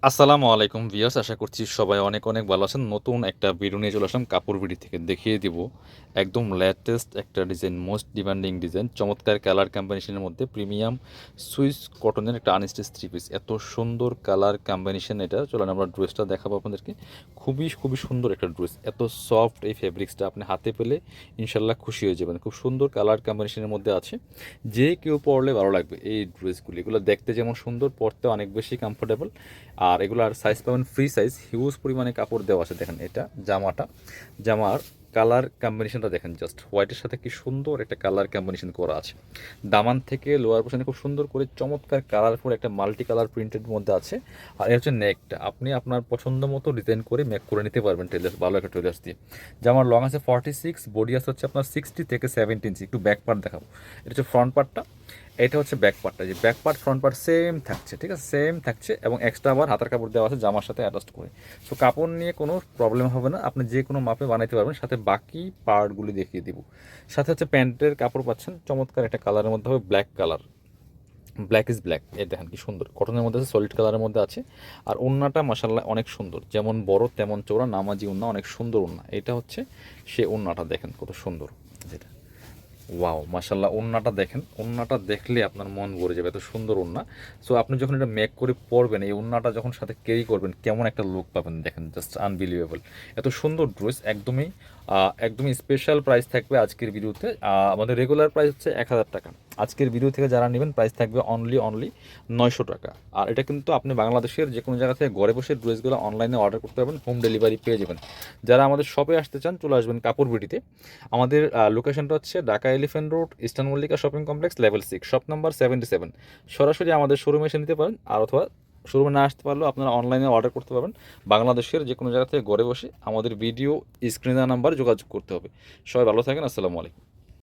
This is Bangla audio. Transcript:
আসসালামু আলাইকুম ভিউয়ার্স, আশা করছি সবাই অনেক অনেক ভালো আছেন। নতুন একটা ভিডিও নিয়ে চলে আসলাম কাপড় বিডি থেকে। দেখিয়ে দিব একদম লেটেস্ট একটা ডিজাইন, মোস্ট ডিমান্ডিং ডিজাইন, চমৎকার কালার কম্বিনেশনের মধ্যে প্রিমিয়াম সুইস কটনের একটা আনস্টিচ থ্রি পিস। এত সুন্দর কালার কম্বিনেশন, এটা চলেন আমরা ড্রেসটা দেখাবো আপনাদেরকে। খুবই খুবই সুন্দর একটা ড্রেস, এত সফট এই ফেব্রিক্সটা আপনি হাতে পেলে ইনশাল্লাহ খুশি হয়ে যাবেন। খুব সুন্দর কালার কম্বিনেশনের মধ্যে আছে, যে কেউ পরলে ভালো লাগবে এই ড্রেসগুলি। এগুলো দেখতে যেমন সুন্দর, পরতে অনেক বেশি কমফোর্টেবল। আর এগুলার সাইজ পাবেন ফ্রি সাইজ, হিউজ পরিমাণে কাপড় দেওয়া আছে। দেখেন এটা জামার কালার কম্বিনেশনটা দেখেন, জাস্ট হোয়াইটের সাথে কি সুন্দর একটা কালার কম্বিনেশন করা আছে। দামান থেকে লোয়ার পোর্শনে খুব সুন্দর করে চমৎকার কালারফুল একটা মাল্টি কালার প্রিন্টের মধ্যে আছে। আর এই হচ্ছে নেকটা, আপনি আপনার পছন্দ মতো ডিজাইন করে মেক করে নিতে পারবেন টেলার, ভালো একটা টেলার্স দিয়ে। জামার লং আছে 46, বডি আছে হচ্ছে আপনার 60 থেকে 70 ইঞ্চি। একটু ব্যাক পার্ট দেখাবো, এটা হচ্ছে ফ্রন্ট পার্টটা, এটা হচ্ছে ব্যাক পার্টটা। যে back part front part same থাকছে, ঠিক আছে, সেম থাকছে, এবং এক্সট্রা আবার হাতার কাপড় দেওয়া আছে জামার সাথে অ্যাটাচ করে। সো কাপড় নিয়ে কোনো প্রবলেম হবে না, আপনি যে কোনো মাপে বানাইতে পারবেন। সাথে বাকি পার্টগুলি দেখিয়ে দিব। সাথে হচ্ছে প্যান্টের কাপড় পাচ্ছেন চমৎকার একটা কালারের মধ্যে হবে, black colour, black is black. এই দেখেন কি সুন্দর কটনের মধ্যে আছে, সলিড কালারের মধ্যে আছে। আর ওড়নাটা মাসাল্লাহ অনেক সুন্দর, যেমন বড় তেমন চওড়া, নামাজি ওড়না, অনেক সুন্দর ওড়না। এটা হচ্ছে সে ওড়নাটা, দেখেন কত সুন্দর যেটা। ওয়াও মাশাল্লাহ, ওড়নাটা দেখেন, ওড়নাটা দেখলে আপনার মন ভরে যাবে, এত সুন্দর ওড়না। সো আপনি যখন এটা মেক করে পরবেন, এই ওড়নাটা যখন সাথে ক্যারি করবেন, কেমন একটা লুক পাবেন দেখেন, জাস্ট আনবিলিভেবল। এত সুন্দর ড্রেস, একদমই স্পেশাল প্রাইস থাকবে আজকের ভিডিওতে। আমাদের রেগুলার প্রাইস হচ্ছে 1000 টাকা। আজকের ভিডিও থেকে যারা নেবেন প্রাইস থাকবে অনলি 900 টাকা। আর এটা কিন্তু আপনি বাংলাদেশের যে কোনো জায়গা থেকে ঘরে বসে ড্রেসগুলো অনলাইনে অর্ডার করতে পারবেন, হোম ডেলিভারি পেয়ে যাবেন। যারা আমাদের শপে আসতে চান চলে আসবেন কাপড় বিডিতে। আমাদের লোকেশনটা হচ্ছে Dhaka elephant road, eastern Mallika shopping complex, level 6, shop number 77। সরাসরি আমাদের শোরুমে এসে নিতে পারেন, আর অথবা শোরুমে না আসতে পারলেও আপনারা অনলাইনে অর্ডার করতে পারবেন। বাংলাদেশের যে কোনো জায়গা থেকে ঘরে বসে আমাদের ভিডিও স্ক্রিনে নাম্বার যোগাযোগ করতে হবে। সবাই ভালো থাকেন, আসসালামু আলাইকুম।